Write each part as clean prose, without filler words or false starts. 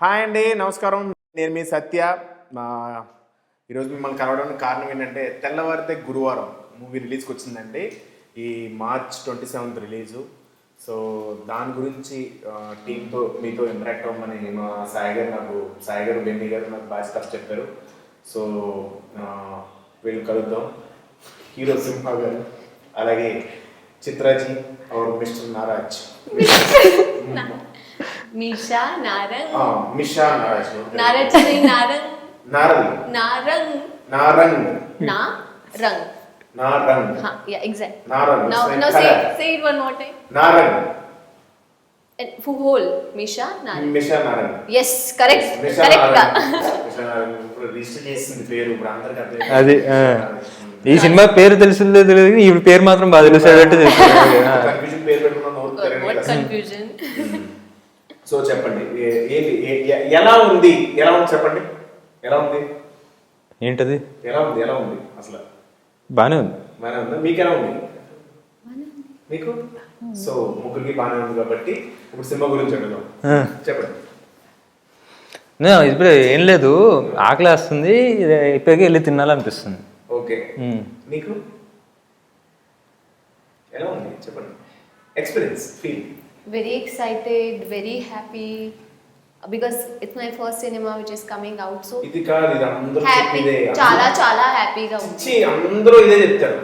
Hi అండి, నమస్కారం. నేను మీ సత్య. ఈరోజు మిమ్మల్ని కలవడానికి కారణం ఏంటంటే తెల్లవారితే గురువారం మూవీ రిలీజ్కి వచ్చిందండి. ఈ మార్చ్ 27 రిలీజు. సో దాని గురించి టీంతో మీతో ఇంటరాక్ట్ అవ్వమని మా సాయి గారు బెన్నీ గారు నాకు బాగా స్టఫ్ చెప్పారు. సో వీళ్ళు కలుద్దాం. హీరో సింహ గారు, అలాగే చిత్రాజీ और मिस्टर नाराज मिशा नारंग मिशा नाराज नाराज नहीं नारंग नारंग नारंग नारंग नारंग नारंग हाँ yeah exact Narang now say it one more time Narang and for whole Misha Narang Misha Narang yes correct Misha correct Misha Narang ఇప్పుడు రిజిస్టర్ చేసింది పేరు ఇప్పుడు అందరికీ అర్థం అది ఈ సినిమా పేరు తెలిసిందో తెలియదు, ఈ పేరు మాత్రం బాగా తెలిసేటట్టు కన్ఫ్యూజన్ పేరు పెట్టుకున్నాను. what confusion సో చెప్పండి, ఎలా ఉంది చెప్పండి. ఎలా ఉంది ఏంటది? ఎలా ఉంది అసలు? బానే ఉంది. బానే ఉందా? మీకు ఎలా ఉంది? మీకు సో ముగ్గురికి బానే ఉంది కాబట్టి ఇప్పుడు సినిమా గురించి అడుగుదాం. చెప్పండి. ఇప్పుడు ఏం లేదు, ఆకలి వేస్తుంది, ఇప్పటికే వెళ్ళి తినాలనిపిస్తుంది. ఓకే, నీకు ఎలా ఉంది చెప్పండి, experience, feel? very excited, very happy because it's my first cinema which is coming out, so ఇది కాదు, ఇది అందరూ happy, చెప్పేదే. చాలా చాలా హ్యాపీగా ఉంది. అందరూ ఇదే చెప్తారు.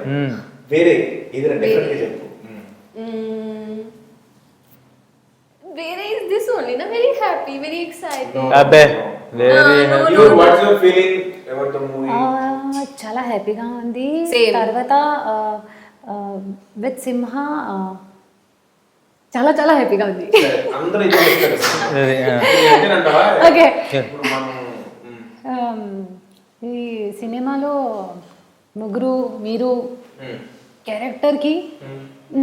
వేరే ఏదైనా డిఫరెంట్ గా చెప్పు. వేరే is this only na very happy, very excited. అబ్బే very You, what's your feeling about the movie? చాలా హ్యాపీగా ఉంది. Same. తర్వాత విత్ సింహ చాలా చాలా హ్యాపీగా ఉంది. అందరూ ఇదే చెప్తారు. అంతేనంటావా? ఓకే, ఇప్పుడు మనం ఈ సినిమాలో ముగ్గురు మీరు క్యారెక్టర్కి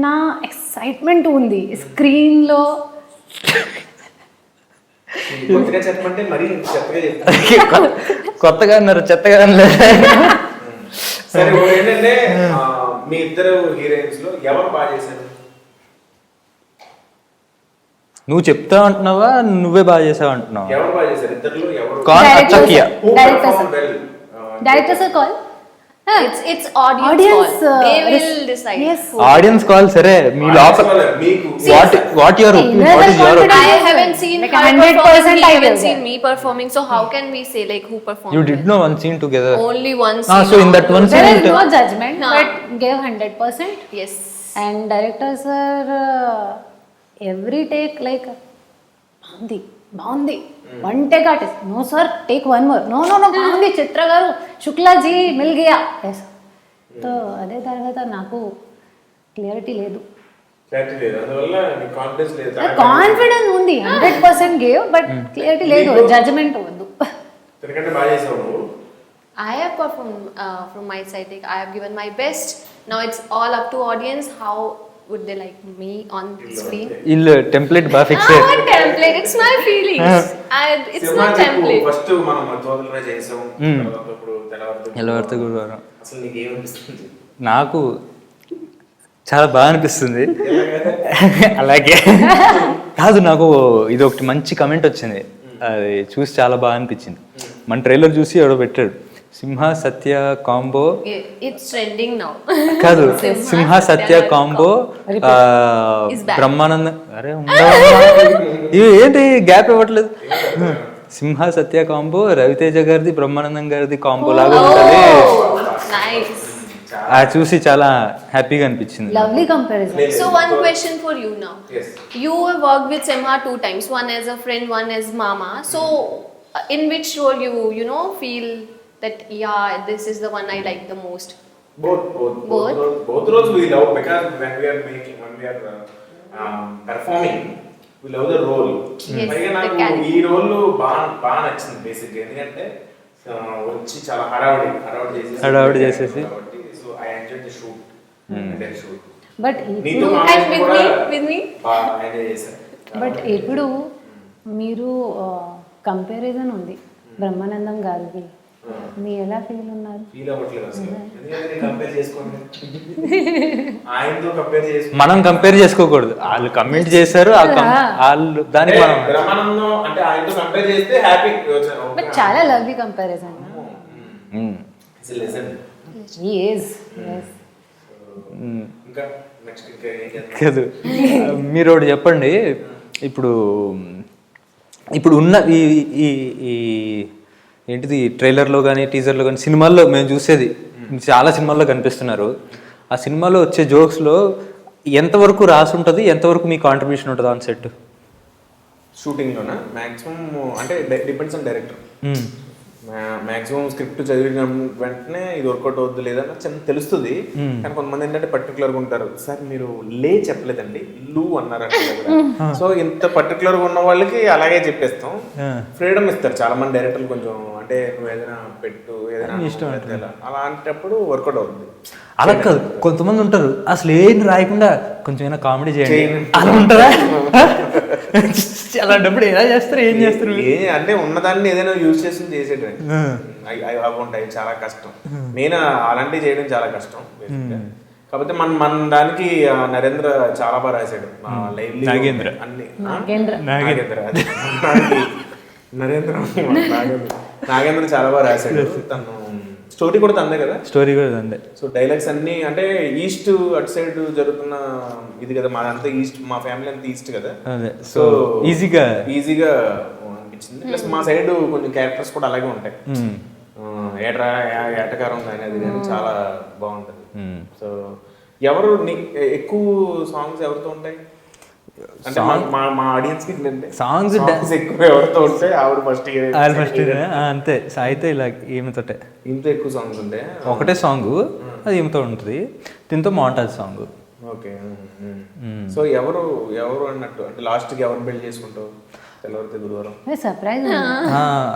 నా ఎక్సైట్మెంట్ ఉంది స్క్రీన్లో. కొత్తగా చెప్పమంటే మరీ చెత్తగా చెప్తాను. కొత్తగా అన్నారు, చెత్తగా అన్నారు. సరే, ఏంటంటే మీ ఇద్దరు హీరోయిన్స్ లో ఎవరు బాగా చేశారు? నువ్వు చెప్తా అంటున్నావా, నువ్వే బాగా చేసావు అంటున్నావా? ఎవరు బాగా చేశారు ఇద్దరులో? ఎవరు director sir call, It's audience call. They will decide. Audience call. సరే, మీ లోపల మీకు what your what is your I haven't seen Like her 100% performing. I I will haven't say. seen me performing. So how can we say like who performed? You did no one scene together. Only one Ah, scene. so in that one there scene is no judgment, No. but gave 100%. Yes. And director sir every take like బాగుంది one take artist, no sir take one more, no బాగుంది చిత్ర గారు, Shuklaji mill Gaya. So అదే తర్వాత నాకు clarity లేదు, confidence ఉంది 100% gave, but clarity లేదు, judgement వద్దు. I have performed from my side. Like, I have given my best. Now it's all up to audience. How would they like me on screen? ఇల్ template బాగా fix Ah, what template? It's my feelings. It's not template. First మనం తోదలరా చేసాం, తర్వాత ఇప్పుడు తెల్లవారితే గురువారం. అసలు నీకు ఏమనిపిస్తుంది? నాకు చాలా బాగా అనిపిస్తుంది. అలాగే కాదు, నాకు ఇది ఒకటి మంచి కమెంట్ వచ్చింది, అది చూసి చాలా బాగా అనిపించింది. మన ట్రైలర్ చూసి ఎవడో పెట్టాడు, సింహ సత్య కాంబో. It's trending now. కాదు, సింహ సత్య కాంబో Is back. బ్రహ్మానందం. అరే ఇవి ఏంటి గ్యాప్ ఇవ్వట్లేదు. సింహ సత్య కాంబో రవితేజ గారిది బ్రహ్మానందం గారిది కాంబో లాగా ఉంటుంది. Nice. అది చూసి చాలా హ్యాపీగా అనిపించింది. Lovely comparison. So one question for you now. Yes. You have worked with Simha 2 times, one as a friend, one as mama. So in which role you know feel that yeah, this is the one I like the most? Both roles we love, because when we are performing we love the role. Yes, పైగా the నాకు character. ఈ role బాగా నచ్చింది బేసిక్గా, ఎందుకంటే వచ్చి చాలా హడావుడి చేసేసి కాబట్టి so I enjoy the shoot. But నీతో ఇప్పుడు And with me? బాగా ఎంజాయ్ చేశాను. బట్ ఇప్పుడు మీరు కంపారిజన్ ఉంది బ్రహ్మానందం గారికి మీ ఎలా ఫీల్ ఉన్నారు? ఫీల్ అవ్వట్లేదు అసలు, ఎందుకంటే కంపేర్ చేసుకోండి, ఆయనతో కంపేర్ చేసుకోండి. మనం కంపేర్ చేసుకోకూడదు, వాళ్ళు కమెంట్ చేశారు, వాళ్ళు దానికి మనం బ్రహ్మానందం అంటే ఆయనతో కంపేర్ చేస్తే హ్యాపీ. బట్ చాలా లవ్లీ కంపారిజన్. హి ఈజ్ ఇంకా నెక్స్ట్ ఇంకా ఏం చేద్దాం? కాదు, మీరు ఒకటి చెప్పండి. ఇప్పుడు ఇప్పుడు ఉన్న ఈ ఈ ఈ ఏంటిది ట్రైలర్లో కానీ టీజర్లో కానీ సినిమాల్లో మేము చూసేది చాలా సినిమాల్లో కనిపిస్తున్నారు. ఆ సినిమాలో వచ్చే జోక్స్లో ఎంతవరకు రాసి ఉంటుంది, ఎంతవరకు మీ కాంట్రిబ్యూషన్ ఉంటుంది ఆన్ సెట్? షూటింగ్లోనా మ్యాక్సిమం అంటే depends on director. Maximum script చదివిన వెంటనే ఇది వర్కౌట్ అవుద్దు లేదన్న చిన్న తెలుస్తుంది. కానీ కొంతమంది ఏంటంటే పర్టికులర్గా ఉంటారు, సార్ మీరు లే చెప్పలేదండి లూ అన్నారంటే. సో ఇంత పర్టికులర్గా ఉన్న వాళ్ళకి అలాగే చెప్పేస్తాం, ఫ్రీడమ్ ఇస్తారు చాలా మంది డైరెక్టర్లు. కొంచెం అంటే నువ్వు ఏదైనా పెట్టు, ఏదైనా ఇష్టం అలాంటప్పుడు వర్కౌట్ అవుతుంది. అలా కాదు, కొంతమంది ఉంటారు అసలు ఏం రాయకుండా కొంచెం ఏమైనా కామెడీ చేయండి అలా ఉంటారా? అలాంటప్పుడు ఎలా చేస్తారు, ఏం చేస్తారు? అంటే ఉన్నదాన్ని ఏదైనా యూజ్ చేసి చేసేటండి అవి ఉంటాయి, చాలా కష్టం. నేను అలాంటివి చేయడం చాలా కష్టం. కాకపోతే మన దానికి నరేంద్ర చాలా బాగా రాశాడు. నాగేంద్ర అన్ని నాగేంద్ర చాలా బాగా రాశాడు. తను స్టోరీ కూడా తందే కదా, స్టోరీ కూడా తందే. సో డైలాగ్స్ అన్ని అంటే ఈస్ట్ అటు సైడ్ జరుగుతున్న ఇది కదా, మాదంతా ఈస్ట్, మా ఫ్యామిలీ అంతా ఈస్ట్ కదా, సో ఈజీగా అనిపించింది. ప్లస్ మా సైడ్ కొంచెం క్యారెక్టర్స్ కూడా అలాగే ఉంటాయి, ఏటకారం కానీ అది కానీ చాలా బాగుంటుంది. సో ఎవరు ఎక్కువ సాంగ్స్ ఎవరితో ఉంటాయి అంటే మా ఆడియన్స్ కి ఏంటంటే సాంగ్స్ ఎక్కువ ఎవరితో ఉంటే ఆవిడ ఫస్ట్ అంతే. సాయితే ఇలా ఈమెతోటే ఇంత ఎక్కువ సాంగ్స్ ఉంటాయి. ఒకటే సాంగ్ అది ఈమెతో ఉంటుంది, దీంతో మాంటాజ్ సాంగ్. ఓకే. సో ఎవరు అన్నట్టు అంటే లాస్ట్ కి ఎవరు బిల్డ్ చేసుకుంటావు తెల్లవారితే గురువారం? सरप्राइज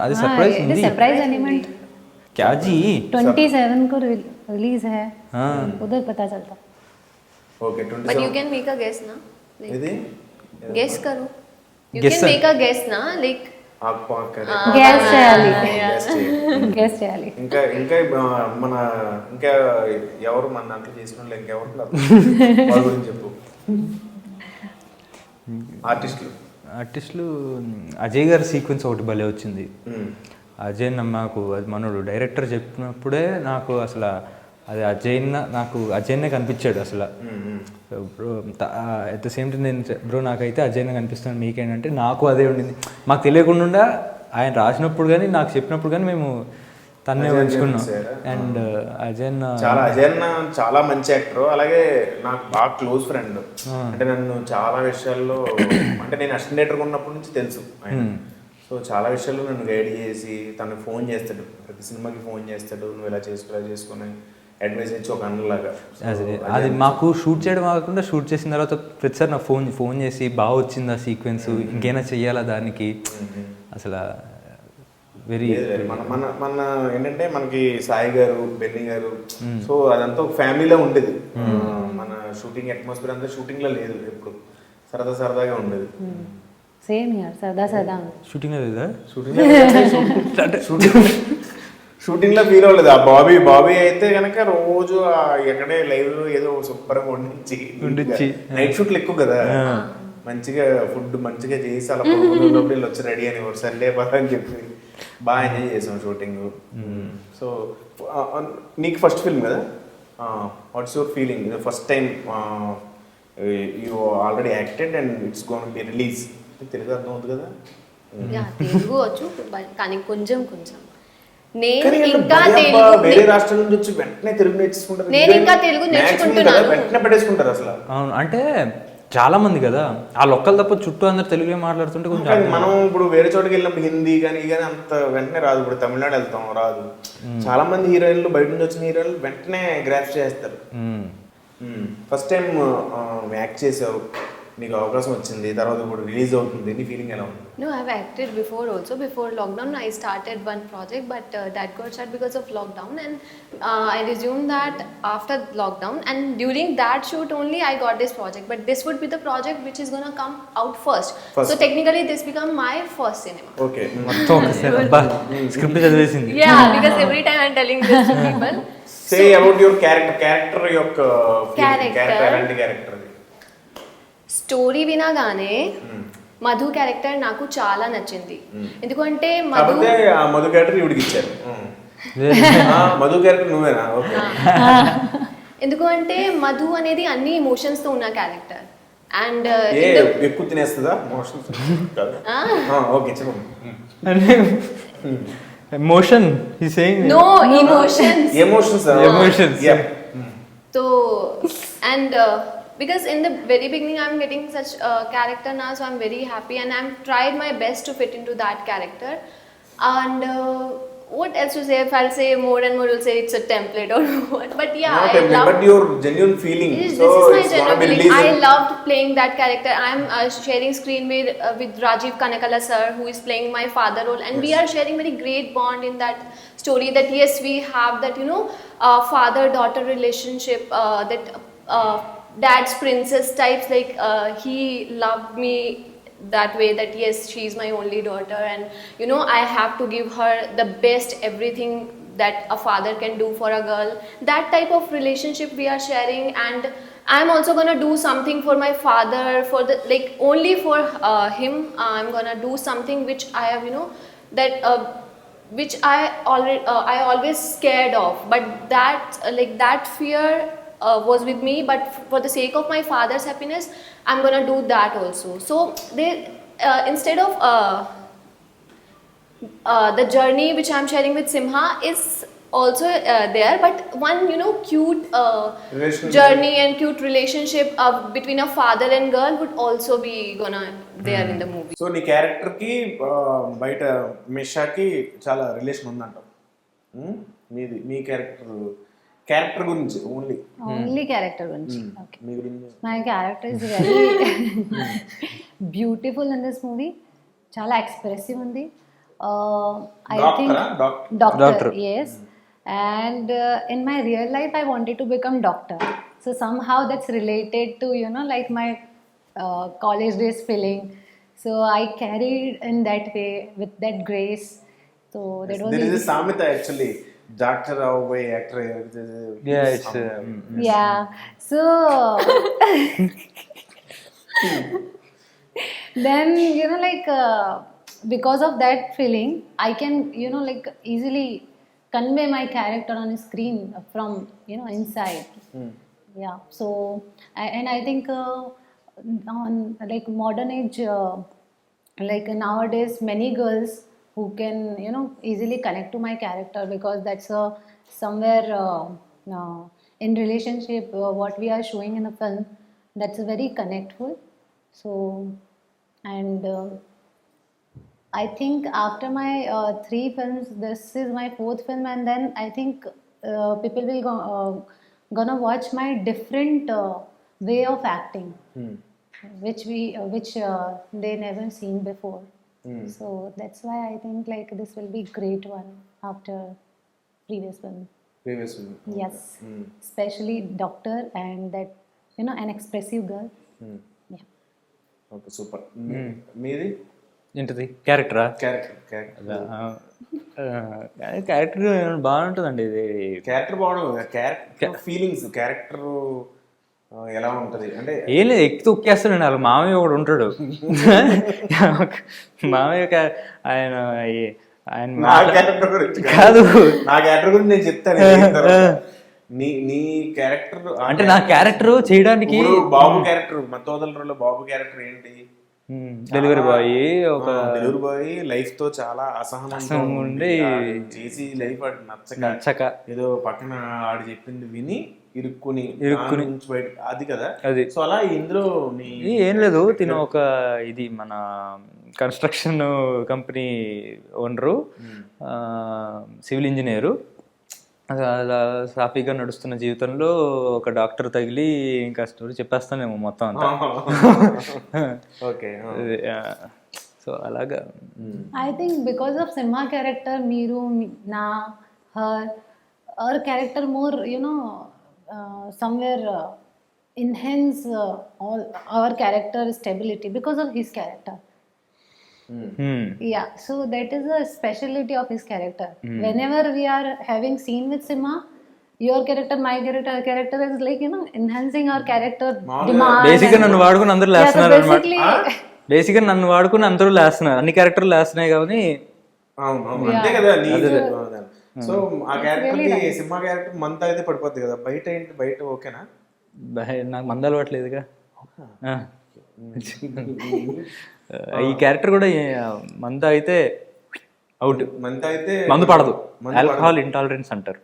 అది సర్ప్రైజ్ ఉంది. सरप्राइज एलिमेंट क्या जी 27 को रिलीज है, उधर पता चलता. Okay. But you can make a guess na. ఇది Guess करो. You Guess can make a guess na, like gas చేయాలి, గెస్ చేయాలి. ఇంకా మన ఇంకా ఎవరు మన దాంట్లో చేసిన వాళ్ళు ఇంకెవరు వాళ్ళ గురించి చెప్పు. ఆర్టిస్టులు అజయ్ గారి సీక్వెన్స్ ఒకటి భలే వచ్చింది. అజయ్ నాకు అది మనోడు డైరెక్టర్ చెప్పినప్పుడే నాకు అసలు అది అజయ్నే కనిపించాడు అసలు. Bro at the same time నేను బ్రో నాకైతే అజయ్నే కనిపిస్తున్నాను, మీకేంటంటే నాకు అదే ఉండింది. మాకు తెలియకుండా ఆయన రాసినప్పుడు కానీ నాకు చెప్పినప్పుడు కానీ మేము తన్నే ఉంచుకున్నాం. అండ్ అజయ్ చాలా మంచి యాక్టర్, అలాగే నాకు బాగా క్లోజ్ ఫ్రెండ్. అంటే నన్ను చాలా విషయాల్లో అంటే నేను అసిస్టెంట్ డైరెక్టర్ ఉన్నప్పటి నుంచి తెలుసు ఆయన. సో చాలా విషయాల్లో నన్ను గైడ్ చేసి తను ఫోన్ చేస్తాడు, ప్రతి సినిమాకి ఫోన్ చేస్తాడు, నువ్వు ఇలా చేసుకుని అడ్వైస్ ఇచ్చి ఒక అన్నలాగా. అది మాకు షూట్ చేయడం కాకుండా షూట్ చేసిన తర్వాత ప్రతిసారి నాకు ఫోన్ చేసి బాగా వచ్చింది ఆ సీక్వెన్స్, ఇంకేనా చెయ్యాలా దానికి, అసలు వెరీ మన ఏంటంటే మనకి సాయి గారు, బెన్నీ గారు, సో అదంతా ఒక ఫ్యామిలీలో ఉండేది. మన షూటింగ్ అట్మాస్ఫియర్ అంతా షూటింగ్ లో లేదు, ఎప్పుడు సరదాగా ఉండేది. సేమ్ యార్, సరదా షూటింగ్ లేదా, షూటింగ్ లో ఫీల్ అవ్వలేదు. ఆ బాబీ అయితే కనుక రోజు ఎక్కడే లైవ్ ఏదో సూపర్గా వండించి నైట్ షూట్లు ఎక్కువ కదా, మంచిగా ఫుడ్ మంచిగా చేసి అలా లోపల వచ్చి రెడీ అని సండే పద అని చెప్పి బాగా ఎంజాయ్ చేసాం షూటింగ్. సో నీకు ఫస్ట్ ఫిల్మ్ కదా, what's your feeling first time you already acted and it's gonna be release? Telugu అర్థం అవుతుంది కదా? తెలుగు వచ్చు కానీ కొంచెం వేరే రాష్ట్రం నుంచి వచ్చి వెంటనే తెలుగు నేర్చుకుంటారు, నేను ఇంకా తెలుగు నేర్చుకుంటున్నాను, వెంటనే పెట్టేసుకుంటారు అసలు. అవును, అంటే చాలా మంది కదా వాళ్ళు ఒక్కరు తప్ప చుట్టూ అందరు తెలుగులో మాట్లాడుతుంటే కొంచెం. మనం ఇప్పుడు వేరే చోటుకి వెళ్ళినప్పుడు హిందీ కానీ అంత వెంటనే రాదు. ఇప్పుడు తమిళనాడు వెళ్తాం రాదు. చాలా మంది హీరోయిన్లు బయట నుంచి వచ్చిన హీరోయిన్లు వెంటనే గ్రాఫ్ చేస్తారు. ఫస్ట్ టైం యాక్ట్ చేసావు, నీకు అవకాశం వచ్చింది, తర్వాత ఇప్పుడు రిలీజ్ అవుతుంది, నీ ఫీలింగ్ ఎలా ఉంది? No, I've acted before also. Before lockdown, I started one project, but that got shut because of lockdown, and I resumed that after lockdown. And during that shoot only, I got this project. But this would be the project which is gonna come out first. First. So technically, this become my first cinema. Okay. మొత్తం ఒకసారి అబ్బా script చదివేసింది. Yeah, because every time I'm telling this to people. Say about your character యొక్క Character. Character ఎలాంటి character అది? Story వినగానే Madhu character నాకు చాలా నచ్చింది. ఎందుకంటే మధు కాకపోతే ఆ మధు క్యారెక్టర్ ఇవిడికి ఇచ్చారు. మధు క్యారెక్టర్ నువ్వేనా? ఓకే. ఎందుకు అంటే మధు అనేది అన్ని ఎమోషన్స్ తో ఉన్న క్యారెక్టర్. అండ్ ఎక్కువ తినేస్తుందా మోషన్స్? ఓకే చెప్పండి. Emotion he saying no emotions. Emotions. So and because in the very beginning I'm getting such a character now, so I'm very happy and I'm tried my best to fit into that character. And what else to say? If I'll say more and more, will say it's a template or what. But yeah, Not I template, love. but your genuine feeling. This So is my it's gonna genuine be feeling. I released. loved playing that character. I'm sharing screen with Rajiv Kanakala sir, who is playing my father role, and we are sharing very great bond in that story. That yes, we have that father-daughter relationship. That dad's princess types. Like he loved me that way. That yes, she's my only daughter, and I have to give her the best everything that a father can do for a girl. That type of relationship we are sharing, and I'm also gonna do something for my father, for the only for him. I'm gonna do something which I have that which I always scared of, but that that fear was with me, but for the sake of my father's happiness, I'm gonna do that also. So they instead of the journey which I'm sharing with Simha is also there, but one cute Relationship. journey and cute relationship between a father and girl would also be gonna there in the movie. So నీ character కి బయట మిషాకి చాలా relation ఉందంట. మీ character గురించి only character గురించి. Okay, మీ గురించి my character is very beautiful in this movie. చాలా expressive ఉంది. I think doctor, yes. And in my real life I wanted to become doctor, so somehow that's related to like my college days feeling, so I carried in that way with that grace. So that was there is easy. a samita actually, doctor away actor. Yeah, it's Yeah, so then because of that feeling I can easily convey my character on screen from inside. Yeah, so and I think on modern age, nowadays many girls who can easily connect to my character, because that's somewhere in relationship what we are showing in the film, that's very connectful. So and I think after my 3 films, this is my 4th film, and then I think people will gonna watch my different way of acting, which they never seen before. So that's why I think this will be great one after previous film. Yes, especially doctor and that an expressive girl. Yeah. Okay super. మీది ఏంటిది క్యారెక్టరా? Character character బాగుంటుందండి. ఇది character బాగుంటుంది. Character feelings, character ఎలా ఉంటది అంటే ఏం లేదు, ఎక్కి తొక్కేస్తాడండి. వాళ్ళ మామయ్య ఒకడు ఉంటాడు. మామయ్య ఆయన నా క్యారెక్టర్ గురించి కాదు, నా క్యారెక్టర్ గురించి నేను చెప్తాను. నీ క్యారెక్టర్ అంటే నా క్యారెక్టర్ చేయడానికి బాబు క్యారెక్టర్, మత్తోదలలో బాబు క్యారెక్టర్ ఏంటి? డెలివరీ బాయ్, ఒక డెలివరీ బాయ్ లైఫ్ తో చాలా అసహనం ఉండి చేసి లైఫ్ నచ్చక ఏదో పక్కన ఆడు చెప్పింది విని ఇరుక్కుని బయట, అది కదా అది. సో అలా ఇందులో ఏం లేదు, తిను ఒక ఇది మన construction company owner, civil engineer. అలా సాఫీగా నడుస్తున్న జీవితంలో ఒక డాక్టర్ తగిలి ఇంకా స్టోరీ చెప్పేస్తానేమో మొత్తం అంతా. ఓకే. సో అలాగా I think because of Simha character, Meeru, Na, her character more, somewhere enhance all our character stability because of his character. Yeah, so that is a specialty of his character. Whenever we are having scene with Simha, your character, my character, her character is like, enhancing our character demand. బేసిక్గా నన్ను వాడుకుని అందరూ Yeah, so లేస్తున్నారు అనమాట. basically, బేసిక్గా నన్ను వాడుకుని అందరూ లేస్తున్నారు, అన్ని క్యారెక్టర్లు లేస్తున్నాయి కానీ అవును అంతే కదా. సో ఆ క్యారెక్టర్ కి సింహ క్యారెక్టర్ మంత్ అయితే పడిపోద్ది కదా. బయట ఏంటి, బయట ఓకేనా? నాకు మంద అలవాట్లేదుగా. ఈ క్యారెక్టర్ కూడా మంద అయితే అవుట్, మంత్ అయితే మందు పడదు, ఆల్కహాల్ ఇంటాలరెన్స్ అంటారు.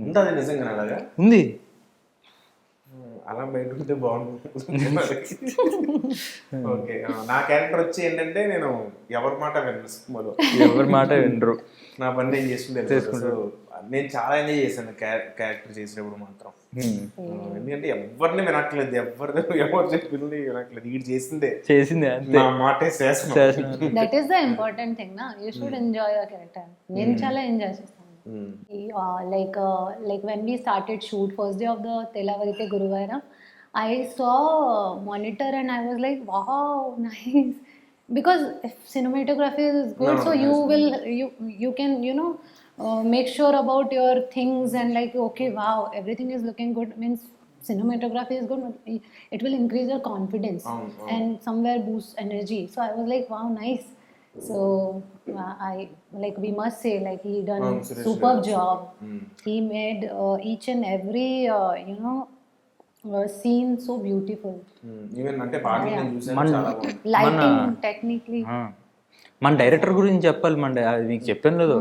ఉంటుంది నిజంగా అలాగా ఉంది. అలా బయట ఉంటే బాగుంటుంది. ఓకే. నా క్యారెక్టర్ వచ్చి ఏంటంటే నేను ఎవరి మాట విన్నాను సినిమాలో. ఎవరి మాట వినరు, నా పని నేను చేసుకుంటాను. నేను చాలా ఎంజాయ్ చేశాను క్యారెక్టర్ చేసినప్పుడు మాత్రం. ఎందుకంటే ఎవరిని వినట్లేదు, ఎవరు చెప్పింది వినట్లేదు, వీడు చేసిందే నా మాటే శాసనం. that is the important thing, na. You should enjoy your character. నేను చాలా ఎంజాయ్ చేస్తాను. Like when we started shoot first day of the Telavarite Guruvayuram, I saw monitor and I was like, wow, nice. Because if cinematography is good, so you can make sure about your things and like, okay, wow, everything is looking good, means cinematography is good, it will increase your confidence and somewhere boost energy. So I was like, wow, nice. So I like, we must say, like, he done superb job. He made each and every scene so beautiful. Even అంటే పాటలు నేను చూసాను, చాలా బాగుంది. Lighting technically. మన director గురించి చెప్పాలి. అది మీకు చెప్పాను లేదు,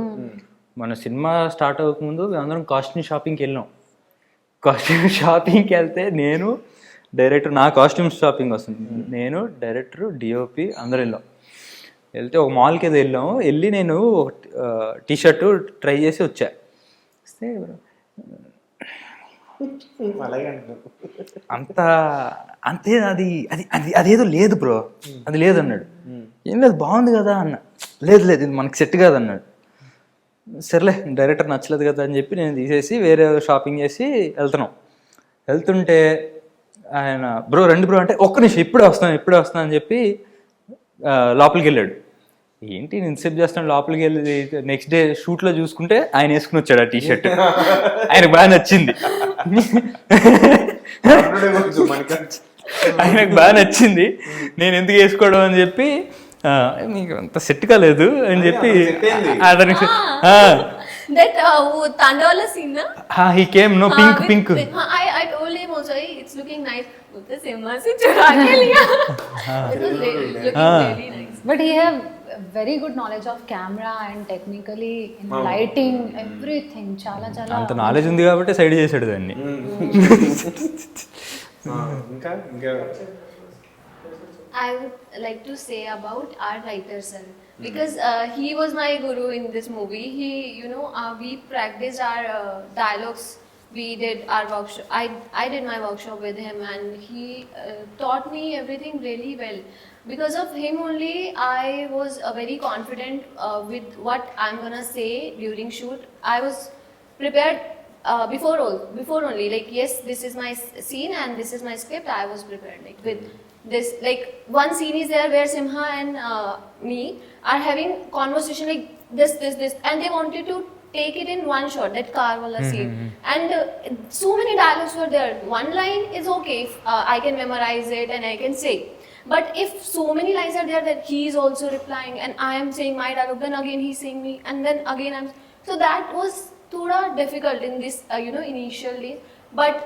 మన సినిమా స్టార్ట్ అవ్వకముందు అందరం కాస్ట్యూమ్ షాపింగ్కి వెళ్ళాం. కాస్ట్యూమ్ షాపింగ్కి వెళ్తే నేను డైరెక్టర్, నా కాస్ట్యూమ్ షాపింగ్ వస్తుంది, నేను డైరెక్టర్, డిఓపి అందరూ వెళ్తే ఒక మాల్కి ఏదో వెళ్ళాము. వెళ్ళి నేను ఒక టీషర్ట్ ట్రై చేసి వచ్చా. వస్తే అంతే అది అది అది అదేదో లేదు బ్రో, అది లేదన్నాడు. ఏం లేదు, బాగుంది కదా అన్న. లేదు ఇది మనకి సెట్ కాదన్నాడు. సర్లే, డైరెక్టర్ నచ్చలేదు కదా అని చెప్పి నేను తీసేసి వేరే షాపింగ్ చేసి వెళ్తుంటే ఆయన బ్రో రండి బ్రో అంటే, ఒక్క నిమిషం ఇప్పుడే వస్తాను అని చెప్పి లోపలికి వెళ్ళాడు. ఏంటి నేను ఇన్సెప్ట్ చేస్తాను, లోపలికి వెళ్ళి నెక్స్ట్ డే షూట్లో చూసుకుంటే ఆయన వేసుకుని వచ్చాడు ఆ టీషర్ట్. ఆయనకు బాగా నచ్చింది, ఆయనకు బాగా నచ్చింది. నేను ఎందుకు వేసుకోవడం అని చెప్పి, మీకు అంత సెట్ కాలేదు అని చెప్పి అతనికి that Tandawala scene, na? he came, no, pink. I told him also, hey, it's looking nice. The Simha se chura ke liya. It was looking really nice. But he have very good knowledge of camera and technically in lighting, everything. Chala అంత knowledge ఉంది కాబట్టి side చేసాడు దాన్ని. ఇంకా I would like to say about our writer sir, because he was my guru in this movie. He, we practiced our dialogues. We did our workshop. I did my workshop with him, and he taught me everything really well. Because of him only, I was very confident with what I'm gonna say during shoot. I was prepared before only. Like, yes, this is my scene and this is my script. I was prepared, like, with this, like, one scene is there where Simha and me are having conversation like this, and they wanted to take it in one shot, that car wala scene. And so many dialogues were there. One line is okay if I can memorize it and I can say. But if so many lines are there that he is also replying and I am saying my dialogue, then again he's saying me, and then again I'm... So that was thoda difficult in this, initial days. But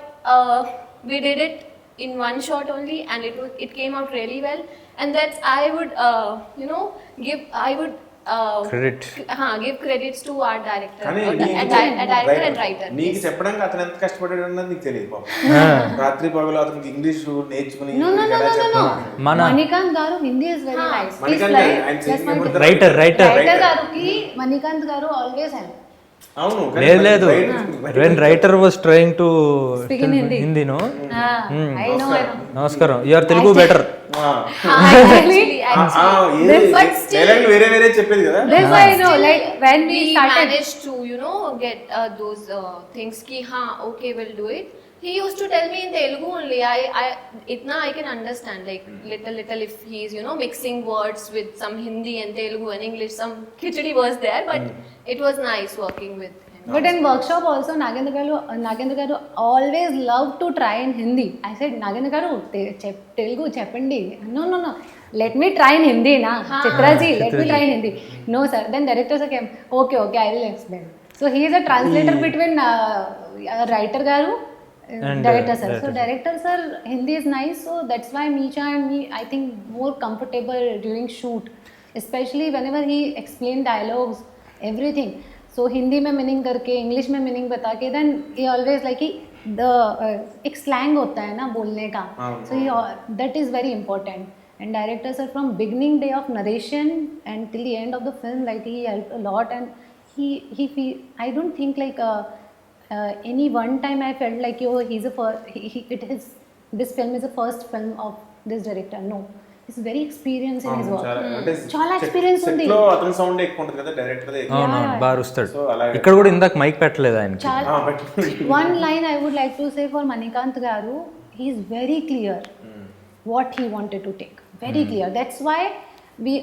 we did it in one shot only, and it came out really well. And that's, I would give credits to our director, director and writer. నీకు చెప్పడానికి అతను ఎంత కష్టపడ్డాడు అన్నది నీకు తెలియదు పాపం. రాత్రి పగలు అతనికి ఇంగ్లీష్ నేర్చుకుని No. Manikant garu Hindi is very nice. Manikant He's like, writer writer garu ki Manikant garu always help. అవును లేదు లేదు when writer was trying to Speak in Hindi. Hindi no I know. నమస్కారం you are Telugu better Actually, but still వేరే వేరే చెప్పేది కదా. This I know. Like when we we started. managed to get those things ki okay, we'll do it. He used to tell me in Telugu only. I itna I can understand, like little if he's mixing words with some Hindi and Telugu and English, some khichdi was there, but it was nice working with him. But in workshop also, Nagendra garu always loved to try in Hindi. I said, Nagendra garu, Telugu cheppandi. No. Let me try in Hindi, na. Chitra ji, let me try in Hindi. No, sir. Then director sir came. Okay, I will explain. So he is a translator between writer garu and director sir. So director sir, Hindi is nice. So that's why Meesha and me, I think, more comfortable during shoot, especially whenever he explained dialogues, everything. So Hindi में meaning करके English में meaning बता के then he always like कि the एक slang होता है ना बोलने का, so that is very important. And director sir from beginning day of narration and till the end of the film, like he help a lot. And he I don't think like any one time I felt like he's a this film is the first film of this director. No, he's very experienced in his work. చాలా experience ఉంది. లో అతని sound ఎక్కువ ఉంటుంది కదా director they. అవునవును బాగా వస్తాడు. So, అలాగే. ఇక్కడ కూడా ఇందాక మైక్ పెట్టలేదు ఆయనకి. One line I would like to say for Manikant garu, he is very clear what he wanted to take, very clear. That's why we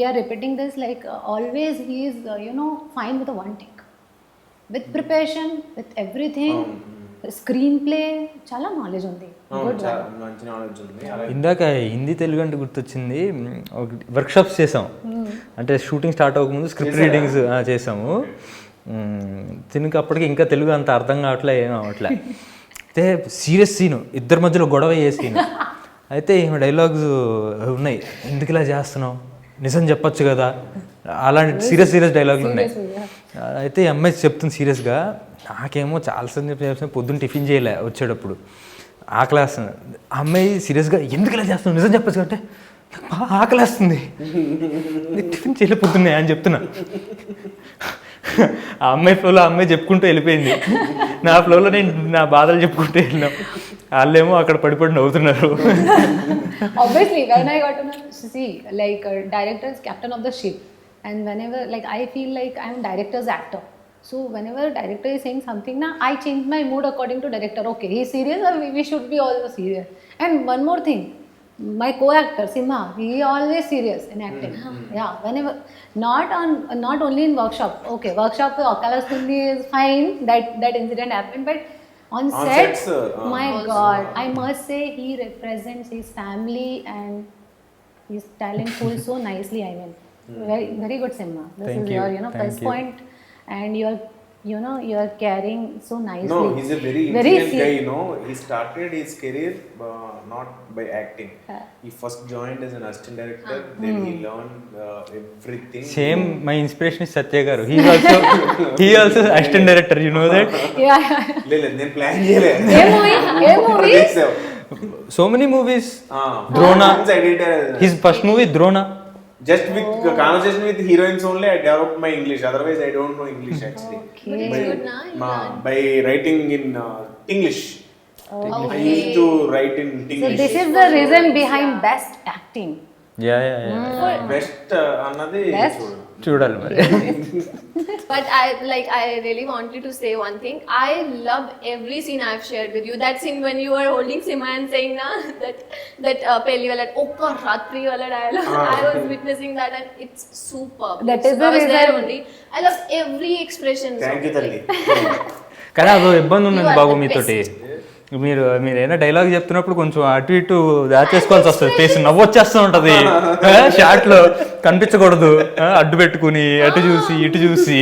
are repeating this, like always he is fine with a one take, with preparation, with everything. Screenplay చాలా knowledge ఉంది. Good one. మంచి knowledge ఉంది. అలాగే ఇందాక హిందీ తెలుగు అంటే గుర్తొచ్చింది, workshops చేసాం. అంటే షూటింగ్ స్టార్ట్ అవ్వకముందు స్క్రిప్ట్ రీడింగ్స్ చేసాము. దీనికి అప్పటికి ఇంకా తెలుగు అంత అర్థం కావట్లే, ఏం అవ్వట్లే. అయితే సీరియస్ సీను, ఇద్దరి మధ్యలో గొడవ అయ్యే సీను. అయితే ఈమె డైలాగ్స్ ఉన్నాయి, ఎందుకు ఇలా చేస్తున్నావు, నిజం చెప్పొచ్చు కదా, అలాంటి సీరియస్ డైలాగులు ఉన్నాయి. అయితే ఈ అమ్మాయి చెప్తుంది సీరియస్గా, నాకేమో చాలాసార్లు చెప్పిన పొద్దున్న టిఫిన్ చేయలే, వచ్చేటప్పుడు ఆకలేస్తుంది. ఆ అమ్మాయి సీరియస్గా ఎందుకు ఇలా చేస్తున్నావు, నిజం చెప్పచ్చు అంటే నాకు బాగా ఆకలేస్తుంది, టిఫిన్ చేయలే పొద్దున్నే అని చెప్తున్నా. ఆ అమ్మాయి ఫ్లోలో ఆ అమ్మాయి చెప్పుకుంటూ వెళ్ళిపోయింది, నా ఫ్లోలో నేను నా బాధలు చెప్పుకుంటూ వెళ్ళినాం. వాళ్ళేమో అక్కడ పడిపడి నవ్వుతున్నారు. Obviously, when I got to know, see, like director is captain of the ship, and whenever, like, I feel like I am director's actor. So whenever director is saying something, na, I change my mood according to director. Okay, he is serious, or we should be also serious. And one more thing, my co-actor Simha, he always serious in acting. Yeah, whenever, not only in workshop. Okay, workshop Okalastundi is fine. That incident happened, but on set, sets, my God, I must say he represents his family and his talent pool so nicely. I mean, very good, Simha. This Thank is you. your Thank plus you. point, and you are carrying so nicely. No, he's a very intelligent guy. He started his career not by acting. He first joined as an assistant director, then he learned everything. Same my inspiration is Satya గారు. He also assistant director, you know that. Yeah. లేదు నేను plan చేయలేదు. ఏ movie? So many movies. Drona, his first movie Drona. Just with conversation with heroines only, I developed my English. Otherwise, I don't know English actually. But it's good na. By writing in English. I used to write in So English. this is the reason behind best acting. Yeah Best అన్నది Best? చూడు. చూడాలి మరి. But I really wanted to say one thing. I love every scene I've shared with you. That scene when you were holding Sima and saying na that Pehli wala okka ratri wala dialogue. I was witnessing that and it's superb. That is So the I was there reason. only. I love every expression. Thank you తల్లి. కానీ అదో ఇబ్బంది ఉన్నది You are Babu the మీతోటి. మీరు ఏదైనా dialogue చెప్తున్నప్పుడు కొంచెం అటు ఇటు దాచేసుకోవాల్సి వస్తుంది, ఫేస్ నవ్వు వచ్చేస్తూ ఉంటది షార్ట్ లో, కనిపించకూడదు, అడ్డు పెట్టుకుని అటు చూసి ఇటు చూసి.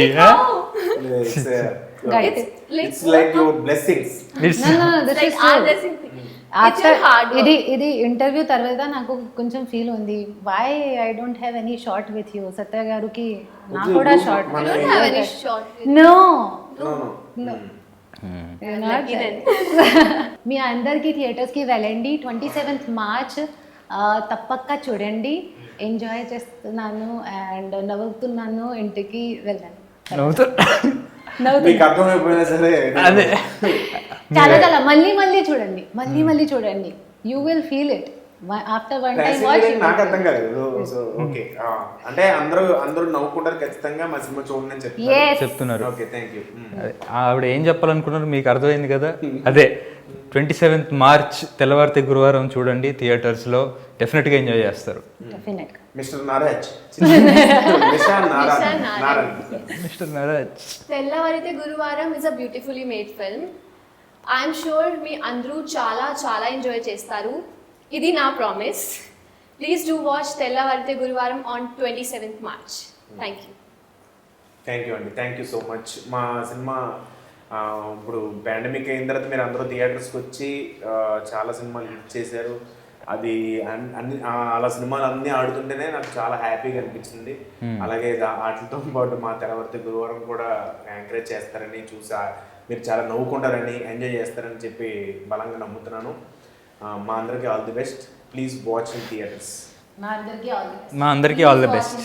It's like your blessings. No, this Like is our true. blessing thing. It's After your hard work. ఇది ఇంటర్వ్యూ తర్వాత నాకు కొంచెం ఫీల్ ఉంది, why I don't have any short with you. Satya గారికి నాకు కూడా short. You don't have any short with no No. lucky then. మీ అందరికీ థియేటర్స్కి వెళ్ళండి. 27th March తప్పక చూడండి. ఎంజాయ్ చేస్తున్నాను అండ్ నవ్వుతున్నాను, ఇంటికి వెళ్ళండి. నవ్వుతారు. నవ్వుతుంది. మీకు అర్థమైపోయినా సరే అదే చాలా చాలా మళ్ళీ చూడండి, మళ్ళీ చూడండి. You will feel it after one time watch. నాకు అర్థం కాలేదు. సో ఓకే, అంటే అందరూ నవ్వుకుంటారు ఖచ్చితంగా మా సినిమా చూడండి అని చెప్తున్నారు. Okay, thank you. అదే, ఆవిడ ఏం చెప్పాలనుకున్నారు మీకు అర్థమైంది కదా. అదే 27th మార్చ్ తెల్లవారితే గురువారం చూడండి థియేటర్స్లో, డెఫినెట్గా ఎంజాయ్ చేస్తారు. Definite. Mister Naraj mister Naraj. తెల్లవారితే గురువారం is a beautifully made film. I'm sure మీ అందరూ చాలా చాలా ఎంజాయ్ చేస్తారు. ఇది నా ప్రామిస్. ప్లీజ్ డూ వాచ్ తెల్లవారితే గురువారం on 27th March. Thank you. Thank you అండి, థ్యాంక్ యూ సో మచ్. మా సినిమా ఇప్పుడు పాండమిక్ అయిన తర్వాత మీరు అందరూ థియేటర్స్కి వచ్చి చాలా సినిమాలు హిట్ చేశారు. అది అన్ని అలా సినిమాలు అన్నీ ఆడుతుంటేనే నాకు చాలా హ్యాపీగా అనిపించింది. అలాగే వాటితో పాటు మా తెల్లవారితే గురువారం కూడా ఎంకరేజ్ చేస్తారని చూసా, మీరు చాలా నవ్వుకుంటారని, ఎంజాయ్ చేస్తారని చెప్పి బలంగా నమ్ముతున్నాను. మా అందరికీ all the best. Please watch in theatres. మా అందరికీ ఆల్ ది బెస్ట్. మా అందరికీ ఆల్ ది బెస్ట్.